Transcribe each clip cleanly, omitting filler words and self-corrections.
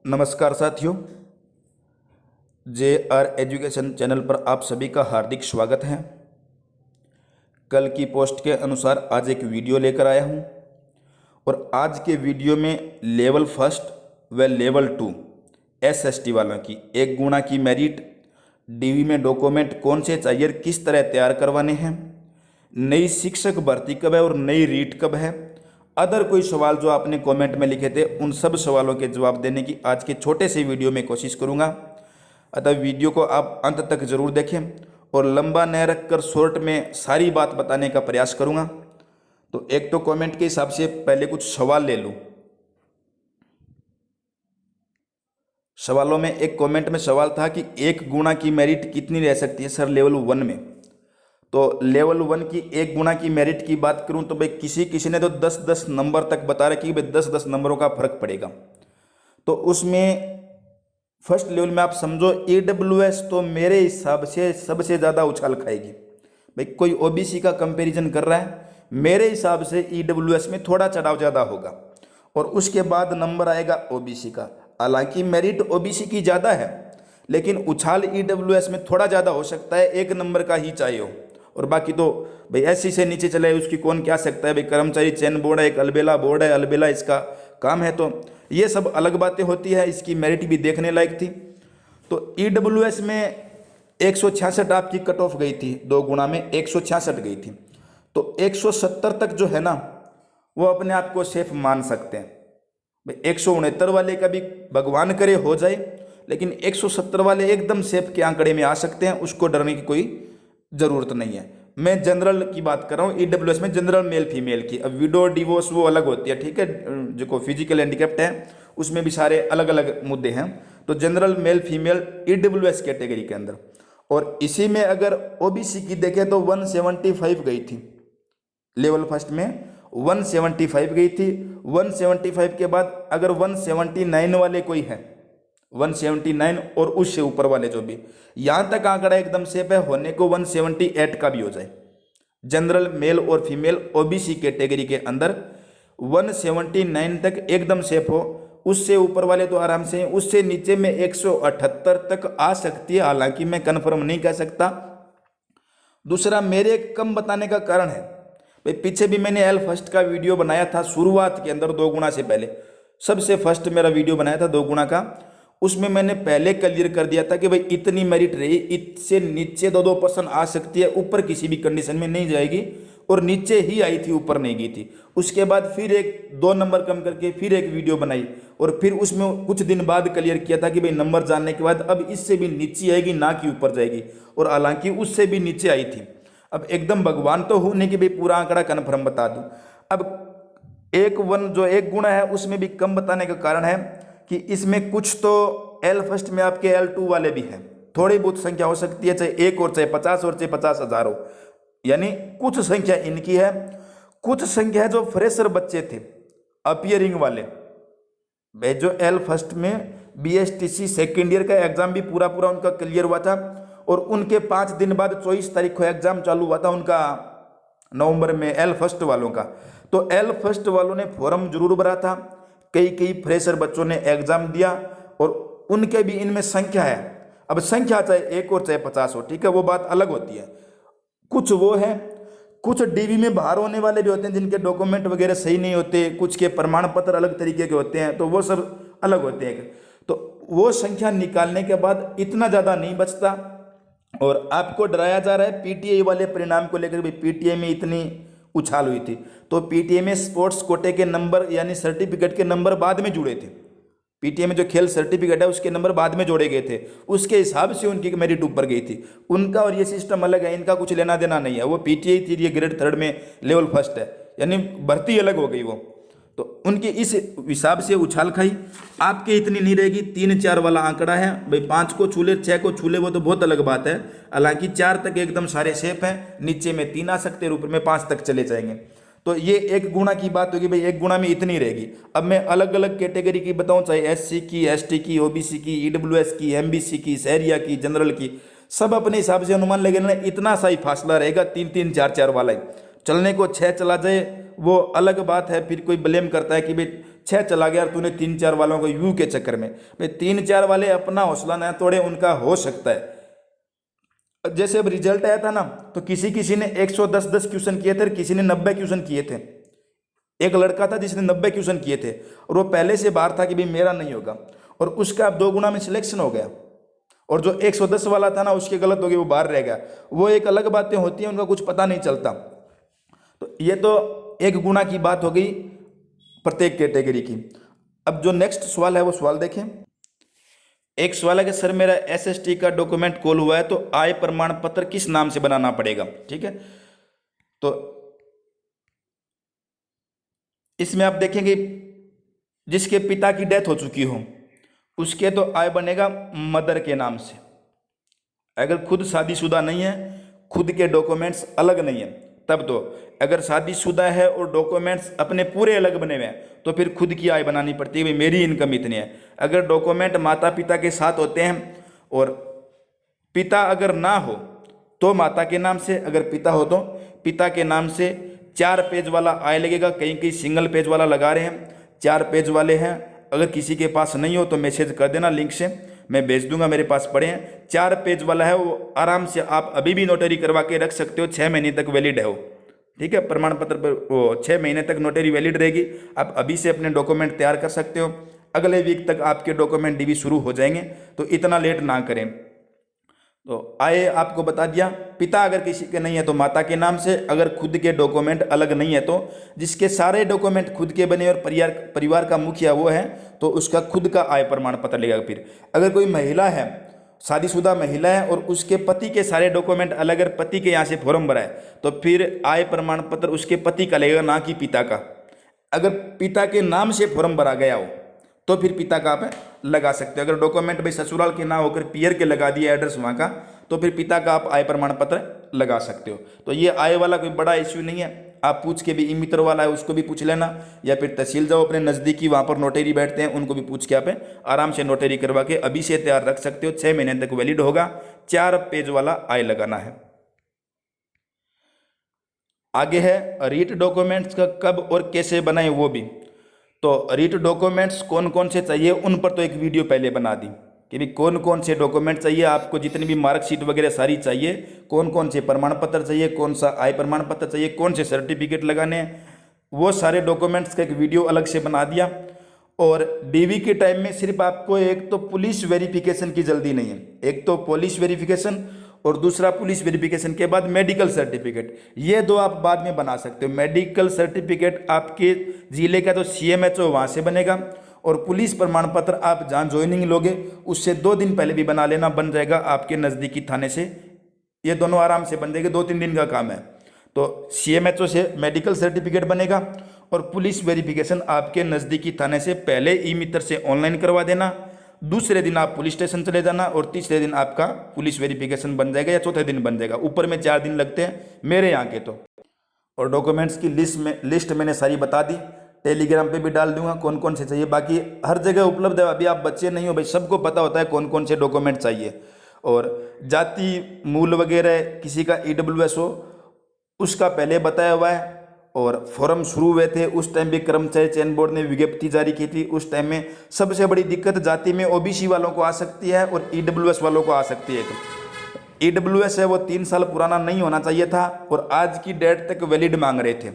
नमस्कार साथियों, जे are education channel पर आप सभी का हार्दिक स्वागत है। कल की पोस्ट के अनुसार आज एक वीडियो लेकर आया हूं और आज के वीडियो में लेवल फर्स्ट व लेवल टू एसएसटी वालों की 1 गुणा की मेरिट, डीवी में डॉक्यूमेंट कौन से चाहिए, किस तरह तैयार करवाने हैं, नई शिक्षक भर्ती कब है और नई रीट कब है, अदर कोई सवाल जो आपने कमेंट में लिखे थे उन सब सवालों के जवाब देने की आज के छोटे से वीडियो में कोशिश करूंगा। अतः वीडियो को आप अंत तक जरूर देखें और लंबा न रखकर शॉर्ट में सारी बात बताने का प्रयास करूंगा। तो एक तो कमेंट के हिसाब से पहले कुछ सवाल ले लूं। सवालों में एक कमेंट में सवाल था कि 1 गुणा की मेरिट कितनी रह सकती है सर लेवल 1 में। तो लेवल 1 की 1 गुणा की मेरिट की बात करूं तो भाई किसी ने तो 10-10 नंबर तक बता रखी कि भाई 10-10 नंबरों का फर्क पड़ेगा। तो उसमें फर्स्ट लेवल में आप समझो EWS तो मेरे हिसाब से सबसे ज़्यादा उछाल खाएगी। भाई कोई OBC का कंपैरिजन कर रहा है, मेरे हिसाब से EWS में थोड़ा चढ़ाव ज़्यादा होगा और उसके बाद नंबर आएगा OBC का। हालांकि मेरिट OBC की ज़्यादा है लेकिन उछाल EWS में थोड़ा ज़्यादा हो सकता है, 1 नंबर का ही चाहिए हो। और बाकी तो भाई SC से नीचे चले उसकी कौन क्या सकता है। भाई कर्मचारी चयन बोर्ड है, एक अलबेला बोर्ड है, अलबेला इसका काम है, तो ये सब अलग बातें होती है। इसकी मेरिट भी देखने लायक थी। तो EWS में 166 आपकी कट ऑफ गई थी, 2 गुणा में 166 गई थी। तो 170 तक जो है ना वो अपने आप को सेफ मान सकते हैं। भाई 169 वाले का भी भगवान करे हो जाए, लेकिन 170 वाले एकदम सेफ के आंकड़े में आ सकते हैं, उसको डरने की कोई ज़रूरत नहीं है। मैं जनरल की बात कर रहा हूँ, EWS में जनरल मेल फीमेल की। अब विडो डिवोर्स वो अलग होती है, ठीक है, जो फिजिकल हैंडीकैप्ड है उसमें भी सारे अलग अलग मुद्दे हैं। तो general male female EWS category के अंदर, और इसी में अगर OBC की देखें तो 175 गई थी लेवल फर्स्ट में, 175 गई थी। 175 के बाद अगर 179 वाले कोई है, 179 और उससे ऊपर वाले जो भी, यहाँ तक आंकड़ा एकदम सेफ है, होने को 178 का भी हो जाए। जनरल मेल और फीमेल OBC कैटेगरी के अंदर 179 तक एकदम सेफ हो, उससे ऊपर वाले तो आराम से हैं, उससे नीचे में 178 तक आ सकती है, हालांकि मैं कन्फर्म नहीं कह सकता। दूसरा मेरे कम बताने का कारण है, भाई पीछे भी मैंने एल फर्स्ट का वीडियो बनाया था शुरुआत के अंदर, 2 गुणा से पहले सबसे फर्स्ट मेरा वीडियो बनाया था 2 गुणा का। उसमें मैंने पहले क्लियर कर दिया था कि भाई इतनी मेरिट रही, इससे नीचे 2% आ सकती है, ऊपर किसी भी कंडीशन में नहीं जाएगी, और नीचे ही आई थी, ऊपर नहीं गई थी। उसके बाद फिर 2 नंबर कम करके फिर एक वीडियो बनाई और फिर उसमें कुछ दिन बाद क्लियर किया था कि भाई नंबर जानने के बाद अब इससे भी नीचे आएगी, ना कि ऊपर जाएगी, और हालांकि उससे भी नीचे आई थी। अब एकदम भगवान तो हूँ नहीं कि भाई पूरा आंकड़ा कन्फर्म बता दूँ। अब 1 गुणा है उसमें भी कम बताने का कारण है कि इसमें कुछ तो एल फर्स्ट में आपके L2 वाले भी हैं, थोड़ी बहुत संख्या हो सकती है, चाहे 1 और चाहे 50 और चाहे 50,000 हो, यानी कुछ संख्या इनकी है। कुछ संख्या है जो फ्रेशर बच्चे थे अपियरिंग वाले, भाई जो एल फर्स्ट में BSTC सेकेंड ईयर का एग्जाम भी पूरा उनका क्लियर हुआ था, और उनके 5 दिन बाद 24 तारीख को एग्जाम चालू हुआ था उनका नवंबर में, एल फर्स्ट वालों का। तो एल फर्स्ट वालों ने फॉर्म जरूर भरा था, कई फ्रेशर बच्चों ने एग्जाम दिया, और उनके भी इनमें संख्या है। अब संख्या चाहे 1 और चाहे 50 हो, ठीक है, वो बात अलग होती है। कुछ वो है, कुछ डीवी में बाहर होने वाले भी होते हैं जिनके डॉक्यूमेंट वगैरह सही नहीं होते, कुछ के प्रमाण पत्र अलग तरीके के होते हैं, तो वो सब अलग होते हैं। तो वो संख्या निकालने के बाद इतना ज़्यादा नहीं बचता, और आपको डराया जा रहा है PTI वाले परिणाम को लेकर भी। PTI में इतनी उछाल हुई थी, तो PTI में स्पोर्ट्स कोटे के नंबर यानी सर्टिफिकेट के नंबर बाद में जुड़े थे। PTI में जो खेल सर्टिफिकेट है उसके नंबर बाद में जोड़े गए थे, उसके हिसाब से उनकी मेरिट ऊपर गई थी। उनका और ये सिस्टम अलग है, इनका कुछ लेना देना नहीं है। वो PTI थी, ये ग्रेड 3 में लेवल फर्स्ट है, यानी भर्ती अलग हो गई वो। तो उनकी इस हिसाब से उछाल खाई, आपके इतनी नहीं रहेगी। 3-4 वाला आंकड़ा है भाई, 5 को छूले 6 को छूले वो तो बहुत अलग बात है, हालांकि 4 तक एकदम सारे सेफ हैं, नीचे में 3 आ सकते हैं, ऊपर में 5 तक चले जाएंगे। तो ये 1 गुणा की बात होगी भाई, 1 गुणा में इतनी रहेगी। अब मैं अलग अलग कैटेगरी की बताऊं, चाहे SC की, ST की, OBC की, EWS की, MBC की, शहरिया की, जनरल की, सब अपने हिसाब से अनुमान लगे ना, इतना सा ही फासला रहेगा, 3-3, 4-4 वाला ही। चलने को 6 चला जाए वो अलग बात है। फिर कोई ब्लेम करता है कि भाई 6 चला गया और तूने 3-4 वालों को यू के चक्कर में। भाई 3-4 वाले अपना हौसला ना तोड़े, उनका हो सकता है। जैसे अब रिजल्ट आया था ना, तो किसी किसी ने 110 क्वेश्चन किए थे और किसी ने 90 क्वेश्चन किए थे। एक लड़का था जिसने 90 क्वेश्चन किए थे और वो पहले से बाहर था कि भाई मेरा नहीं होगा, और उसका अब 2 गुना में सिलेक्शन हो गया। और जो 110 वाला था ना, उसके गलत हो गया, वो बाहर रह गया। वो एक अलग बातें होती हैं, उनका कुछ पता नहीं चलता। तो ये तो 1 गुना की बात हो गई प्रत्येक कैटेगरी की। अब जो नेक्स्ट सवाल है वो सवाल देखें। एक सवाल है कि सर मेरा एसएसटी का डॉक्यूमेंट कॉल हुआ है, तो आय प्रमाण पत्र किस नाम से बनाना पड़ेगा। ठीक है, तो इसमें आप देखेंगे जिसके पिता की डेथ हो चुकी हो उसके तो आय बनेगा मदर के नाम से। अगर खुद शादीशुदा नहीं है, खुद के डॉक्यूमेंट्स अलग नहीं है, तब तो। अगर शादीशुदा है और डॉक्यूमेंट्स अपने पूरे अलग बने हुए हैं तो फिर खुद की आय बनानी पड़ती है, भाई मेरी इनकम इतनी है। अगर डॉक्यूमेंट माता पिता के साथ होते हैं और पिता अगर ना हो तो माता के नाम से, अगर पिता हो तो पिता के नाम से 4 पेज वाला आय लगेगा। कहीं कहीं सिंगल पेज वाला लगा रहे हैं, 4 पेज वाले हैं। अगर किसी के पास नहीं हो तो मैसेज कर देना, लिंक से मैं भेज दूंगा, मेरे पास पड़े हैं। 4 पेज वाला है, वो आराम से आप अभी भी नोटरी करवा के रख सकते हो, 6 महीने तक वैलिड है वो। ठीक है, प्रमाण पत्र पर वो 6 महीने तक नोटरी वैलिड रहेगी। आप अभी से अपने डॉक्यूमेंट तैयार कर सकते हो, अगले वीक तक आपके डॉक्यूमेंट डीबी शुरू हो जाएंगे, तो इतना लेट ना करें। तो आय आपको बता दिया। पिता अगर किसी के नहीं है तो माता के नाम से, अगर खुद के डॉक्यूमेंट अलग नहीं है तो जिसके सारे डॉक्यूमेंट खुद के बने और परिवार का मुखिया वो है तो उसका खुद का आय प्रमाण पत्र लगेगा। फिर अगर कोई महिला है, शादीशुदा महिला है और उसके पति के सारे डॉक्यूमेंट अलग, अगर पति के यहाँ से फॉर्म भरा है तो फिर आय प्रमाण पत्र उसके पति का लगेगा, ना कि पिता का। अगर पिता के नाम से फॉर्म भरा गया हो तो फिर पिता का आप लगा सकते हो। अगर डॉक्यूमेंट भाई ससुराल के ना होकर पियर के लगा दिया एड्रेस वहाँ का, तो फिर पिता का आप आय प्रमाण पत्र लगा सकते हो। तो ये आय वाला कोई बड़ा इश्यू नहीं है। आप पूछ के भी, ई मित्र वाला है उसको भी पूछ लेना, या फिर तहसील जाओ अपने नज़दीकी, वहाँ पर नोटरी बैठते हैं, उनको भी पूछ के आप आराम से नोटरी करवा के अभी से तैयार रख सकते हो। 6 महीने तक वैलिड होगा। 4 पेज वाला आय लगाना है। आगे है रीट डॉक्यूमेंट्स का कब और कैसे बनाए वो भी। तो रीट डॉक्यूमेंट्स कौन कौन से चाहिए उन पर तो एक वीडियो पहले बना दी कि भी कौन कौन से डॉक्यूमेंट चाहिए आपको, जितनी भी मार्कशीट वगैरह सारी चाहिए, कौन कौन से प्रमाण पत्र चाहिए, कौन सा आय प्रमाण पत्र चाहिए, कौन से सर्टिफिकेट लगाने हैं, वो सारे डॉक्यूमेंट्स का एक वीडियो अलग से बना दिया। और डीवी के टाइम में सिर्फ आपको एक तो पुलिस वेरिफिकेशन की जल्दी नहीं है, एक तो पुलिस वेरिफिकेशन और दूसरा पुलिस वेरिफिकेशन के बाद मेडिकल सर्टिफिकेट। ये 2 आप बाद में बना सकते हो। मेडिकल सर्टिफिकेट आपके ज़िले का तो CMHO वहाँ से बनेगा, और पुलिस प्रमाण पत्र आप जहाँ ज्वाइनिंग लोगे उससे 2 दिन पहले भी बना लेना, बन जाएगा आपके नज़दीकी थाने से। ये दोनों आराम से बन जाएंगे, 2-3 दिन का काम है। तो CMHO से मेडिकल सर्टिफिकेट बनेगा और पुलिस वेरिफिकेशन आपके नज़दीकी थाने से पहले ई मित्र से ऑनलाइन करवा देना। दूसरे दिन आप पुलिस स्टेशन चले जाना और तीसरे दिन आपका पुलिस वेरिफिकेशन बन जाएगा, या चौथे दिन बन जाएगा। ऊपर में 4 दिन लगते हैं मेरे यहाँ के तो। और डॉक्यूमेंट्स की लिस्ट मैंने सारी बता दी, टेलीग्राम पे भी डाल दूंगा कौन कौन से चाहिए। बाकी हर जगह उपलब्ध है। अभी आप बच्चे नहीं हो भाई, सबको पता होता है कौन कौन से डॉक्यूमेंट चाहिए। और जाति मूल वगैरह किसी का EWS हो उसका पहले बताया हुआ है। और फॉर्म शुरू हुए थे उस टाइम भी कर्मचारी चयन बोर्ड ने विज्ञप्ति जारी की थी। उस टाइम में सबसे बड़ी दिक्कत जाति में OBC वालों को आ सकती है और EWS वालों को आ सकती है। EWS है वो 3 साल पुराना नहीं होना चाहिए था और आज की डेट तक वैलिड मांग रहे थे।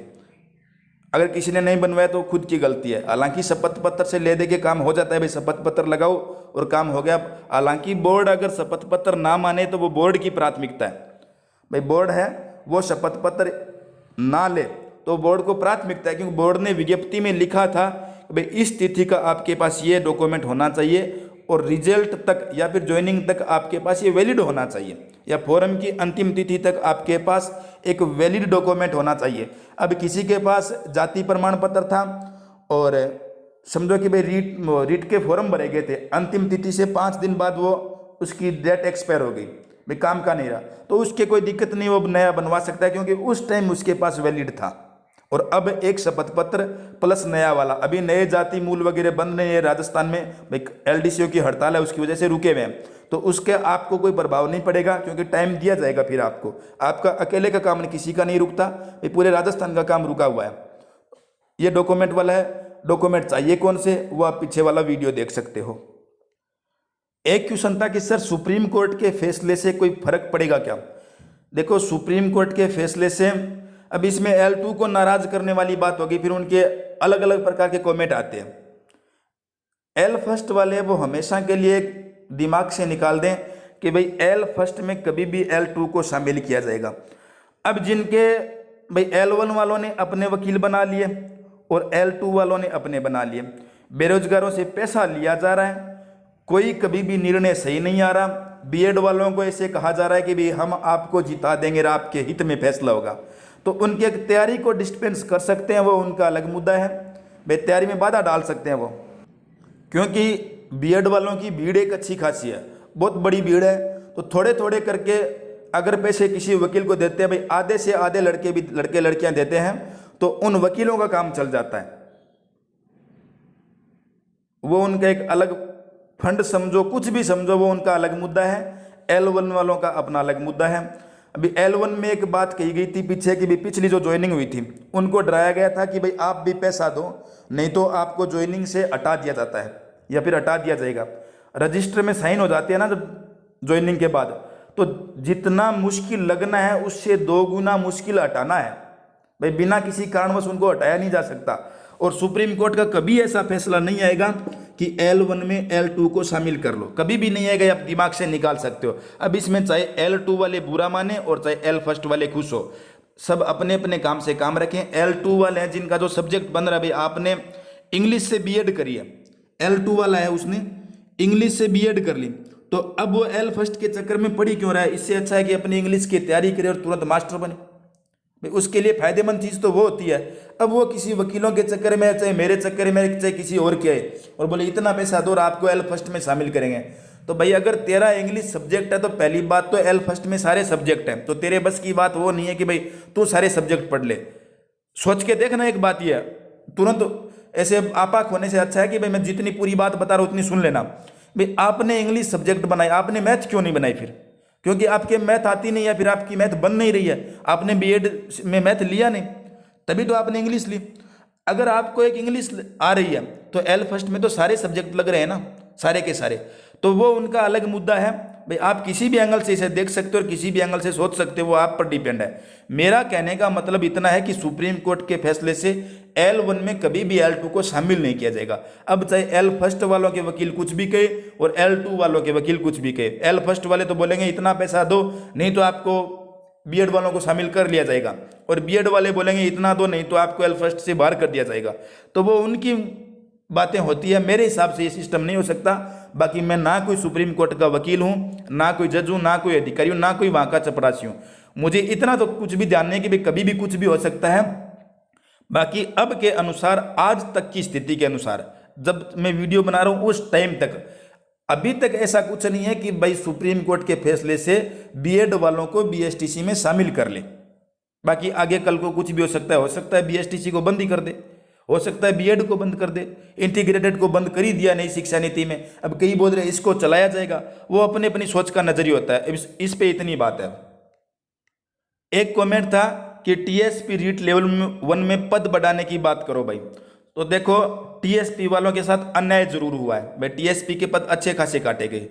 अगर किसी ने नहीं बनवाया तो खुद की गलती है। हालांकि शपथ पत्र से ले दे के काम हो जाता है, भाई शपथ पत्र लगाओ और काम हो गया। हालांकि बोर्ड अगर शपथ पत्र ना माने तो वो बोर्ड की प्राथमिकता है। भाई बोर्ड है वो शपथ पत्र ना ले तो बोर्ड को प्राथमिकता है, क्योंकि बोर्ड ने विज्ञप्ति में लिखा था भाई इस तिथि का आपके पास ये डॉक्यूमेंट होना चाहिए और रिजल्ट तक या फिर ज्वाइनिंग तक आपके पास ये वैलिड होना चाहिए, या फॉर्म की अंतिम तिथि तक आपके पास एक वैलिड डॉक्यूमेंट होना चाहिए। अब किसी के पास जाति प्रमाण पत्र था और समझो कि भाई रीट के फॉर्म भरे गए थे, अंतिम तिथि से 5 दिन बाद वो उसकी डेट एक्सपायर हो गई, भाई काम का नहीं रहा, तो उसके कोई दिक्कत नहीं, वो नया बनवा सकता है क्योंकि उस टाइम उसके पास वैलिड था। और अब एक शपथ पत्र प्लस नया वाला, अभी नए जाति मूल वगैरह बंद नहीं है राजस्थान में, भाई LDCO की हड़ताल है उसकी वजह से रुके हुए हैं, तो उसके आपको कोई प्रभाव नहीं पड़ेगा क्योंकि टाइम दिया जाएगा। फिर आपको आपका अकेले का काम नहीं, किसी का नहीं रुकता, ये पूरे राजस्थान का काम रुका हुआ है। ये डॉक्यूमेंट वाला है। डॉक्यूमेंट चाहिए कौन से, वो आप पीछे वाला वीडियो देख सकते हो। एक क्वेश्चन था कि सर सुप्रीम कोर्ट के फैसले से कोई फर्क पड़ेगा क्या। देखो सुप्रीम कोर्ट के फैसले से, अब इसमें L2 को नाराज करने वाली बात होगी, फिर उनके अलग अलग प्रकार के कमेंट आते हैं। L फर्स्ट वाले वो हमेशा के लिए दिमाग से निकाल दें कि भाई L फर्स्ट में कभी भी L2 को शामिल किया जाएगा। अब जिनके भाई L1 वालों ने अपने वकील बना लिए और L2 वालों ने अपने बना लिए, बेरोजगारों से पैसा लिया जा रहा है, कोई कभी भी निर्णय सही नहीं आ रहा। बीएड वालों को ऐसे कहा जा रहा है कि भाई हम आपको जिता देंगे और आपके हित में फैसला होगा, तो उनकी तैयारी को डिस्पेंस कर सकते हैं, वो उनका अलग मुद्दा है। भाई तैयारी में बाधा डाल सकते हैं वो, क्योंकि बीएड वालों की भीड़ एक अच्छी खासी है, बहुत बड़ी भीड़ है। तो थोड़े थोड़े करके अगर पैसे किसी वकील को देते हैं, भाई आधे से आधे लड़के लड़कियां देते हैं, तो उन वकीलों का काम चल जाता है। वो उनका एक अलग फंड समझो, कुछ भी समझो, वो उनका अलग मुद्दा है। L1 वालों का अपना अलग मुद्दा है। अभी L1 में एक बात कही गई थी पीछे कि भी पिछली जो ज्वाइनिंग हुई थी उनको डराया गया था कि भाई आप भी पैसा दो, नहीं तो आपको ज्वाइनिंग से हटा दिया जाता है या फिर हटा दिया जाएगा। रजिस्टर में साइन हो जाती है ना जब ज्वाइनिंग के बाद, तो जितना मुश्किल लगना है उससे 2 गुना मुश्किल हटाना है। भाई बिना किसी कारणवश उनको हटाया नहीं जा सकता। और सुप्रीम कोर्ट का कभी ऐसा फैसला नहीं आएगा कि L1 में L2 को शामिल कर लो, कभी भी नहीं आएगा। आप दिमाग से निकाल सकते हो। अब इसमें चाहे L2 वाले बुरा माने और चाहे L फर्स्ट वाले खुश हो, सब अपने अपने काम से काम रखें। L2 वाले हैं जिनका जो सब्जेक्ट बन रहा है, भाई आपने इंग्लिश से बीएड करी है, L2 वाला है उसने इंग्लिश से बीएड कर ली, तो अब वो L फर्स्ट के चक्कर में पड़ी क्यों रहा है। इससे अच्छा है कि अपनी इंग्लिश की तैयारी करे और तुरंत मास्टर बने। भाई उसके लिए फायदेमंद चीज़ तो वो होती है। अब वो किसी वकीलों के चक्कर में, चाहे मेरे चक्कर में, चाहे किसी और के, और बोले इतना पैसा दो और आपको L फर्स्ट में शामिल करेंगे, तो भाई अगर तेरा इंग्लिश सब्जेक्ट है तो पहली बात तो L फर्स्ट में सारे सब्जेक्ट हैं, तो तेरे बस की बात वो नहीं है कि भाई तू सारे सब्जेक्ट पढ़ ले। सोच के देखना एक बात यह, तुरंत ऐसे आपा खोने से अच्छा है कि भाई मैं जितनी पूरी बात बता रहा हूँ उतनी सुन लेना। भाई आपने इंग्लिश सब्जेक्ट बनाई, आपने मैथ क्यों नहीं बनाई फिर? क्योंकि आपके मैथ आती नहीं है, फिर आपकी मैथ बन नहीं रही है। आपने बीएड में मैथ लिया नहीं, तभी तो आपने इंग्लिश ली। अगर आपको एक इंग्लिश आ रही है तो L फर्स्ट में तो सारे सब्जेक्ट लग रहे हैं ना, सारे के सारे, तो वो उनका अलग मुद्दा है। भाई आप किसी भी एंगल से इसे देख सकते हो और किसी भी एंगल से सोच सकते हो, वो आप पर डिपेंड है। मेरा कहने का मतलब इतना है कि सुप्रीम कोर्ट के फैसले से L1 में कभी भी L2 को शामिल नहीं किया जाएगा। अब चाहे L फर्स्ट वालों के वकील कुछ भी कहे और L2 वालों के वकील कुछ भी कहे, L फर्स्ट वाले तो बोलेंगे इतना पैसा दो, नहीं तो आपको बीएड वालों को शामिल कर लिया जाएगा, और बीएड वाले बोलेंगे इतना दो, नहीं तो आपको L फर्स्ट से बाहर कर दिया जाएगा। तो वो उनकी बातें होती है। मेरे हिसाब से ये सिस्टम नहीं हो सकता। बाकी मैं ना कोई सुप्रीम कोर्ट का वकील हूँ, ना कोई जज हूँ, ना कोई अधिकारी हूँ, ना कोई वहाँ का चपरासी हूँ। मुझे इतना तो कुछ भी ध्यान नहीं कि भाई कभी भी कुछ भी हो सकता है। बाकी अब के अनुसार, आज तक की स्थिति के अनुसार, जब मैं वीडियो बना रहा हूँ उस टाइम तक, अभी तक ऐसा कुछ नहीं है कि भाई सुप्रीम कोर्ट के फैसले से बीएड वालों को बीएसटीसी में शामिल कर ले। बाकी आगे कल को कुछ भी हो सकता है बीएसटीसी को बंद ही कर दे, हो सकता है बीएड को बंद कर दे, इंटीग्रेटेड को बंद कर ही दिया नई शिक्षा नीति में। अब कई बोल रहे इसको चलाया जाएगा, वो अपनी अपनी सोच का नजरिया होता है। इस पे इतनी बात है। एक कमेंट था कि टीएसपी रीट लेवल 1 में पद बढ़ाने की बात करो भाई। तो देखो टीएसपी वालों के साथ अन्याय जरूर हुआ है भाई, टीएसपी के पद अच्छे खासे काटे गए।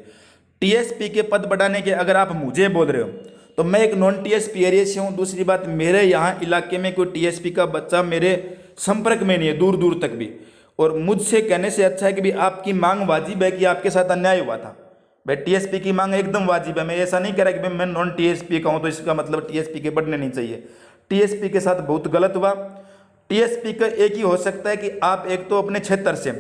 टीएसपी के पद बढ़ाने के अगर आप मुझे बोल रहे हो तो मैं एक नॉन टीएसपी एरिया से हूँ। दूसरी बात, मेरे यहाँ इलाके में कोई टीएसपी का बच्चा मेरे संपर्क में नहीं है, दूर दूर तक भी। और मुझसे कहने से अच्छा है कि भाई आपकी मांग वाजिब है कि आपके साथ अन्याय हुआ था। भाई टीएसपी की मांग एकदम वाजिब है। मैं ऐसा नहीं कह रहा कि भाई मैं नॉन टीएसपी का हूँ तो इसका मतलब टीएसपी के बढ़ने नहीं चाहिए। टीएसपी के साथ बहुत गलत हुआ। टीएसपी का एक ही हो सकता है कि आप एक तो अपने क्षेत्र से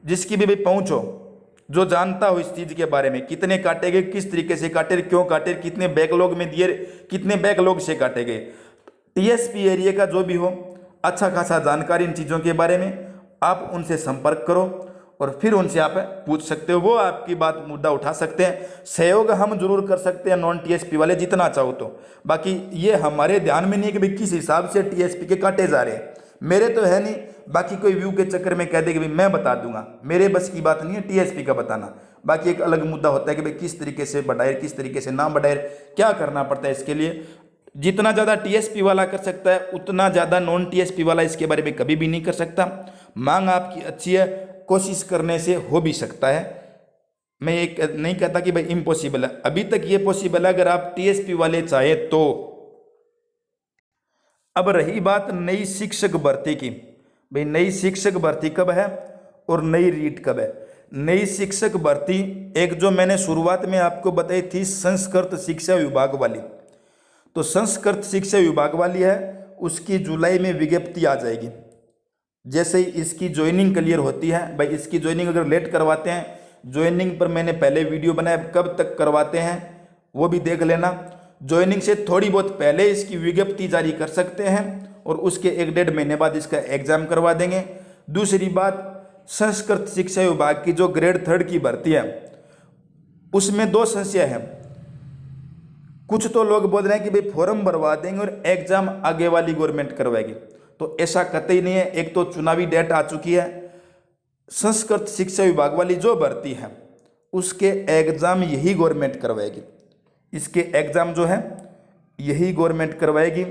जिसकी भी पहुँच हो, जो जानता हो इस चीज़ के बारे में, कितने काटे गए, किस तरीके से काटे, क्यों काटे, कितने बैकलॉग में दिए, कितने बैकलॉग से काटे गए, टीएसपी एरिया का जो भी हो अच्छा खासा जानकारी इन चीज़ों के बारे में, आप उनसे संपर्क करो और फिर उनसे आप पूछ सकते हो। वो आपकी बात मुद्दा उठा सकते हैं। सहयोग हम जरूर कर सकते हैं नॉन टीएसपी वाले, जितना चाहो तो। बाकी ये हमारे ध्यान में नहीं है कि भाई किस हिसाब से टीएसपी के काटे जा रहे हैं, मेरे तो है नहीं। बाकी कोई व्यू के चक्कर में कह दे कि भाई मैं बता दूंगा, मेरे बस की बात नहीं है टीएसपी का बताना। बाकी एक अलग मुद्दा होता है कि भाई किस तरीके से बढ़ाए, किस तरीके से ना बढ़ाए, क्या करना पड़ता है इसके लिए। जितना ज़्यादा टीएसपी वाला कर सकता है उतना ज़्यादा नॉन टीएसपी वाला इसके बारे में कभी भी नहीं कर सकता। मांग आपकी अच्छी है, कोशिश करने से हो भी सकता है। मैं ये नहीं कहता कि भाई इम्पॉसिबल है, अभी तक ये पॉसिबल है अगर आप टीएसपी वाले चाहे तो। अब रही बात नई शिक्षक भर्ती की, भाई नई शिक्षक भर्ती कब है और नई रीट कब है। नई शिक्षक भर्ती एक जो मैंने शुरुआत में आपको बताई थी संस्कृत शिक्षा विभाग वाली, तो संस्कृत शिक्षा विभाग वाली है, उसकी जुलाई में विज्ञप्ति आ जाएगी। जैसे ही इसकी ज्वाइनिंग क्लियर होती है, भाई इसकी ज्वाइनिंग अगर लेट करवाते हैं, ज्वाइनिंग पर मैंने पहले वीडियो बनाया, कब तक करवाते हैं वो भी देख लेना। ज्वाइनिंग से थोड़ी बहुत पहले इसकी विज्ञप्ति जारी कर सकते हैं और उसके 1-1.5 महीने बाद इसका एग्जाम करवा देंगे। दूसरी बात, संस्कृत शिक्षा विभाग की जो ग्रेड 3 की भर्ती है उसमें 2 संशय है। कुछ तो लोग बोल रहे हैं कि भाई फॉर्म भरवा देंगे और एग्जाम आगे वाली गवर्नमेंट करवाएगी, तो ऐसा कतई नहीं है। एक तो चुनावी डेट आ चुकी है, संस्कृत शिक्षा विभाग वाली जो भर्ती है उसके एग्जाम यही गवर्नमेंट करवाएगी, इसके एग्जाम जो है यही गवर्नमेंट करवाएगी।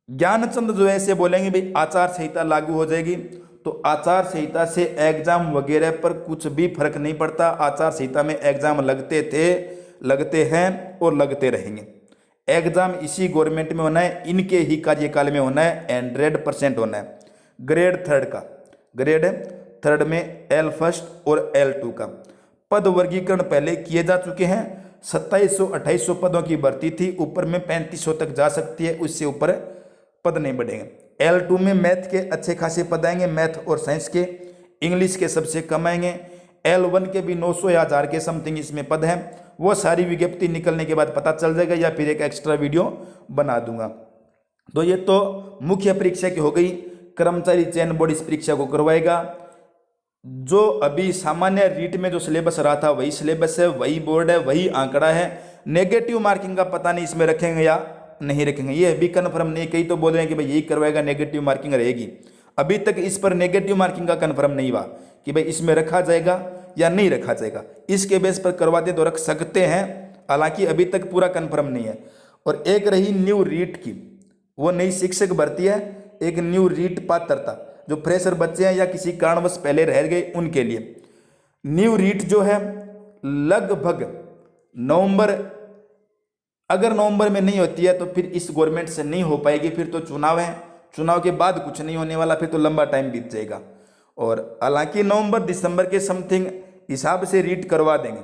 ज्ञानचंद जो है ऐसे बोलेंगे भाई आचार संहिता लागू हो जाएगी, तो आचार संहिता से एग्जाम वगैरह पर कुछ भी फर्क नहीं पड़ता। आचार संहिता में एग्जाम लगते थे, लगते हैं और लगते रहेंगे। एग्जाम इसी गवर्नमेंट में होना है, इनके ही कार्यकाल में होना है, 100% होना है। ग्रेड 3 का, ग्रेड 3 में L1 और L2 का पद वर्गीकरण पहले किए जा चुके हैं। 2700-2800 पदों की भर्ती थी, ऊपर में 3500 तक जा सकती है, उससे ऊपर पद नहीं बढ़ेंगे। L2 में मैथ के अच्छे खासे पद आएंगे, मैथ और साइंस के। इंग्लिश के सबसे कम आएंगे। L1 के भी 900 या 1000 के समथिंग इसमें पद हैं। वो सारी विज्ञप्ति निकलने के बाद पता चल जाएगा, या फिर एक एक्स्ट्रा वीडियो बना दूंगा। तो ये तो मुख्य परीक्षा की हो गई। कर्मचारी चयन बोर्ड इस परीक्षा को करवाएगा। जो अभी सामान्य रीट में जो सिलेबस रहा था वही सिलेबस है, वही बोर्ड है, वही आंकड़ा है। नेगेटिव मार्किंग का पता नहीं इसमें रखेंगे या नहीं रखेंगे, ये अभी कन्फर्म नहीं। कई तो बोल रहे हैं कि भाई यही करवाएगा, नेगेटिव मार्किंग रहेगी। अभी तक इस पर नेगेटिव मार्किंग का कन्फर्म नहीं हुआ कि भाई इसमें रखा जाएगा या नहीं रखा जाएगा। इसके बेस पर करवाते तो रख सकते हैं, हालांकि अभी तक पूरा कन्फर्म नहीं है। और एक रही न्यू रीट की, वो नई शिक्षक भर्ती है। एक न्यू रीट पात्रता, जो फ्रेशर बच्चे हैं या किसी कारणवश पहले रह गए उनके लिए न्यू रीट जो है लगभग नवंबर, अगर नवंबर में नहीं होती है तो फिर इस गवर्नमेंट से नहीं हो पाएगी। फिर तो चुनाव है, चुनाव के बाद कुछ नहीं होने वाला, फिर तो लंबा टाइम बीत जाएगा। और हालांकि नवंबर दिसंबर के समथिंग हिसाब से रीट करवा देंगे।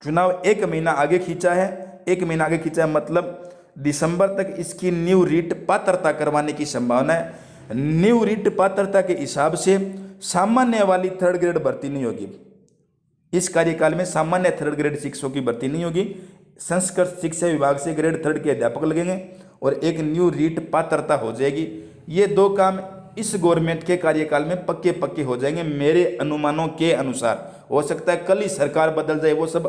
चुनाव 1 महीना आगे खींचा है, 1 महीना आगे खींचा है, मतलब दिसंबर तक इसकी न्यू रीट पात्रता करवाने की संभावना है। न्यू रीट पात्रता के हिसाब से सामान्य वाली 3rd ग्रेड भर्ती नहीं होगी। इस कार्यकाल में सामान्य 3rd ग्रेड शिक्षकों की भर्ती नहीं होगी। संस्कृत शिक्षा विभाग से ग्रेड 3rd के अध्यापक लगेंगे और एक न्यू रीट पात्रता हो जाएगी। ये 2 काम इस गवर्नमेंट के कार्यकाल में पक्के पक्के हो जाएंगे मेरे अनुमानों के अनुसार। हो सकता है कल ही सरकार बदल जाए, वो सब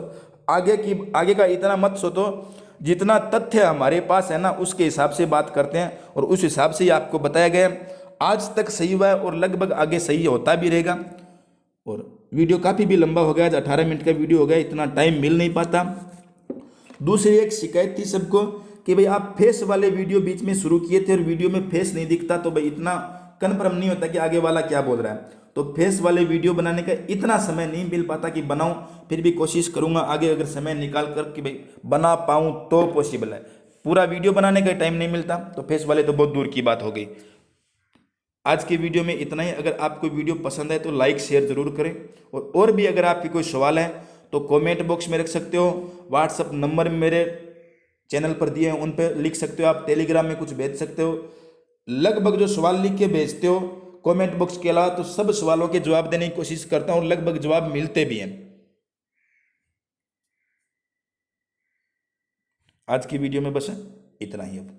आगे का इतना मत सोचो। जितना तथ्य हमारे पास है ना उसके हिसाब से बात करते हैं और उस हिसाब से ही आपको बताया गया। आज तक सही हुआ है और लगभग आगे सही होता भी रहेगा। और वीडियो काफ़ी भी लंबा हो गया, आज 18 मिनट का वीडियो हो गया, इतना टाइम मिल नहीं पाता। दूसरी एक शिकायत थी सबको कि भाई आप फेस वाले वीडियो बीच में शुरू किए थे और वीडियो में फेस नहीं दिखता, तो भाई इतना कन्फर्म नहीं होता कि आगे वाला क्या बोल रहा है। तो फेस वाले वीडियो बनाने का इतना समय नहीं मिल पाता कि बनाऊं, फिर भी कोशिश करूंगा आगे अगर समय निकाल कर कि भाई बना पाऊं तो पॉसिबल है। पूरा वीडियो बनाने का टाइम नहीं मिलता, तो फेस वाले तो बहुत दूर की बात हो गई। आज के वीडियो में इतना ही। अगर आपको वीडियो पसंद है तो लाइक शेयर जरूर करें, और भी अगर आपके कोई सवाल है तो कमेंट बॉक्स में रख सकते हो। व्हाट्सअप नंबर मेरे चैनल पर दिए हैं, उन पर लिख सकते हो। आप टेलीग्राम में कुछ भेज सकते हो। लगभग जो सवाल लिख के भेजते हो कमेंट बॉक्स के अलावा, तो सब सवालों के जवाब देने की कोशिश करता हूँ और लगभग जवाब मिलते भी हैं। आज की वीडियो में बस इतना ही। अब